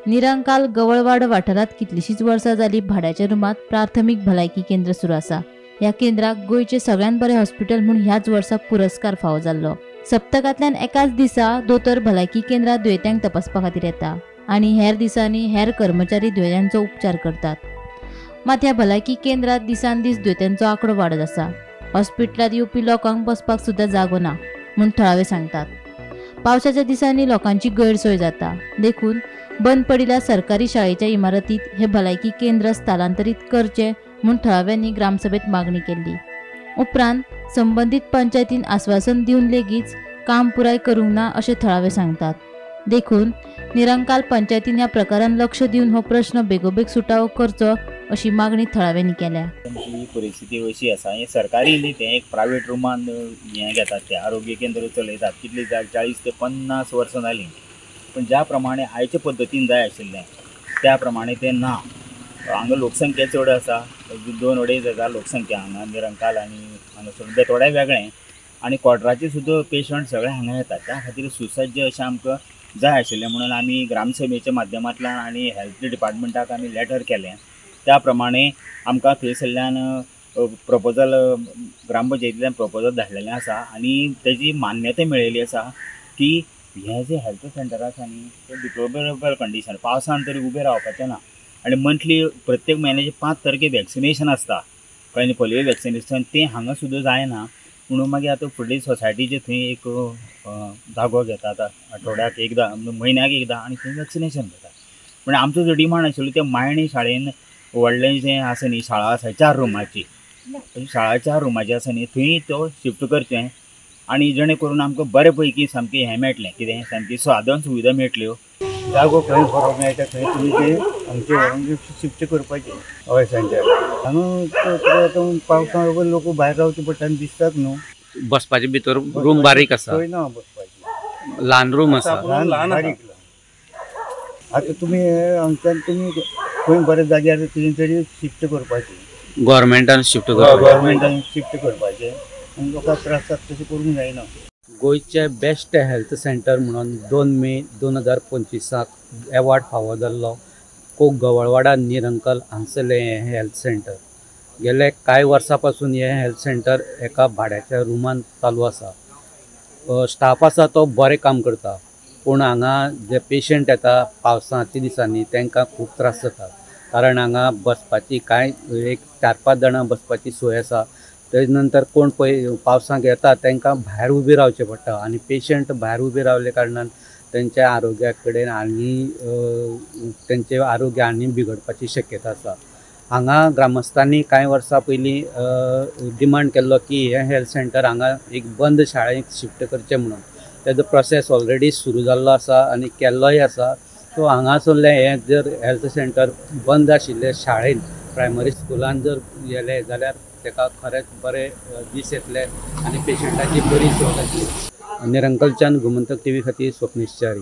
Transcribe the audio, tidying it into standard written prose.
निरंकाल गवळवाड वाठारात कितलीशीच वर्सां जाली भाड्याच्या रुमात प्राथमिक भलायकी केंद्र सुरू आसा। ह्या केंद्राक गोयचे सगळ्यात बरे हॉस्पिटल म्हणून ह्याच वर्सा पुरस्कार फावो जाल्लो। सप्तकांतल्यान एकाच दिसा दोतोर भलायकी केंद्रात दुयेत्यांक तपासपा खातीर येता आनी हेर दिसांनी हेर कर्मचारी दुयेंतांचो उपचार करतात। मात ह्या भलायकी केंद्रात दिसान दीस दुयेंतांचो आंकडो वाडत आसा। हॉस्पिटलात येवपी लोकांक बसपाक सुद्दां जागो ना म्हूण थळावे सांगतात। पावसाच्या दिसांनी लोकांची गैरसोय जाता, देखून बंद पडिल्ल्या सरकारी शाळेच्या इमारतीत हे भलायकी केंद्र स्थलांतरीत करचे म्हूण थळाव्यांनी ग्रामसभेत मागणी केली। उपरांत संबंधित पंचायतीन आश्वासन दिवन लेगीत काम पुराय करूंक ना अशें थळावे सांगतात। देखून निरंकाल पंचायतीन ह्या प्रकारान लक्ष दिवन हो प्रश्न बेगोबेग सुटावो करचो अशी मागणी थळाव्यांनी केल्या। परिस्थिती अशी आसा, हे सरकारी ते एक प्रायवेट रुमान हे घेतात, ते आरोग्य केंद्र चलयतात, कितली 40 ते 50 वर्सां जालीं, पण ज्या प्रमाणे आयचे पद्दतीन जाय आशिल्लें त्या प्रमाणे ते ना। हांगा लोकसंख्या चड आसा, 2-2.5 लोकसंख्या हांगा निरंकाल आनी हांगासर बेतोड्या वेगळें, आनी क्वॉर्टराचे सुद्दां पेशंट सगळे हांगा येतात। त्या खातीर सुसज्ज अशें आमकां जाय आशिल्लें म्हणून आमी ग्रामसभेच्या माध्यमांतल्यान आनी हेल्थ डिपार्टमेंटाक आमी लेटर केलें। त्या प्रमाणे आमकां थंयसरल्यान प्रपोजल ग्रामपंचायतींतल्यान प्रपोजल धाडलेलें आसा आनी तेजी मान्यताय मेळिल्ली आसा की हे जे हेल्थ सेंटर आसा न्ही ते डिप्लोरेबल कंडिशन, पावसान तरी उबें रावपाचें ना, आनी मंथली प्रत्येक म्हयन्याचे 5 तारखे वॅक्सिनेशन आसता, कळ्ळें, पोलियो वॅक्सिनेशन, तें हांगा सुद्दां जायना। म्हणून मागीर आतां फुडली सोसायटीचे थंय एक जागो घेतात, आठवड्याक एकदां, म्हयन्याक एकदां, आनी थंय वॅक्सिनेशन घेतात। पूण आमचो जो डिमांड आशिल्लो ते मायणी शाळेन व्हडलें जें आसा न्ही, शाळा आसा 4 रुमाची, शाळा 4 रुमाची आसा न्ही, थंय तो शिफ्ट करचें, आनी जेणे करून आमकां बरे पैकी सामकें हें मेळटलें, कितें सामकी साधन सुविधा मेळटल्यो। जागो खंय बरो मेळटा थंय तुमी ते आमचे व्हरून शिफ्ट करपाचें हय सेंटर। हांगा पावसां लोक भायर रावचे पडटा आनी दिसतात न्हू, बसपाचे भितर रूम बारीक आसा, थंय ना बसपाची, ल्हान रूम आसा, बारीक। आतां तुमी हांगच्यान तुमी खंय बरे जाग्यार तरी शिफ्ट करपाचें, गव्हर्मेंटान शिफ्ट करपाचें आनी लोकांक त्रास जाता तशें करूंक जायना। गोंयचे बेस्ट हेल्थ सेंटर म्हणून 2 मे 2025 एवॉर्ड फावो जाल्लो गवळवाडा निरंकाल हांगसरलें हें हेल्थ सेंटर। गेले कांय वर्सां पासून हें हेल्थ सेंटर एका भाड्याच्या रुमान चालू आसा। स्टाफ आसा तो बरें काम करता, पूण हांगा जे पेशंट येता पावसाच्या दिसांनी तांकां खूब त्रास जाता, कारण हांगा बसपाची कांय एक 4-5 जाणां बसपाची सोय आसा। तेज नंतर कोण पळय पावसाक येता तांकां भायर उबे रावचें पडटा, आनी पेशंट भायर उबे रावले कारणान तेंच्या आरोग्या कडेन आनी तेंचें आरोग्य आनी बिगडपाची शक्यता आसा। हांगा ग्रामस्थांनी कांय वर्सां पयलीं डिमांड केल्लो की हें हेल्थ सेंटर हांगा एक बंद शाळेक शिफ्ट करचें म्हणून। तेजो प्रोसेस ऑलरेडी सुरू जाल्लो आसा आनी केल्लोय आसा। सो हांगासरलें हें जर हेल्थ सेंटर बंद आशिल्लें शाळेन, प्रायमरी स्कुलान जर गेलें जाल्यार ताका खरेंच बरे दीस येतले आनी पेशंटाची बरी सोय जातली। निरंकालच्यान गोमंतक टीव्ही खातीर स्वप्नीश च्यारी।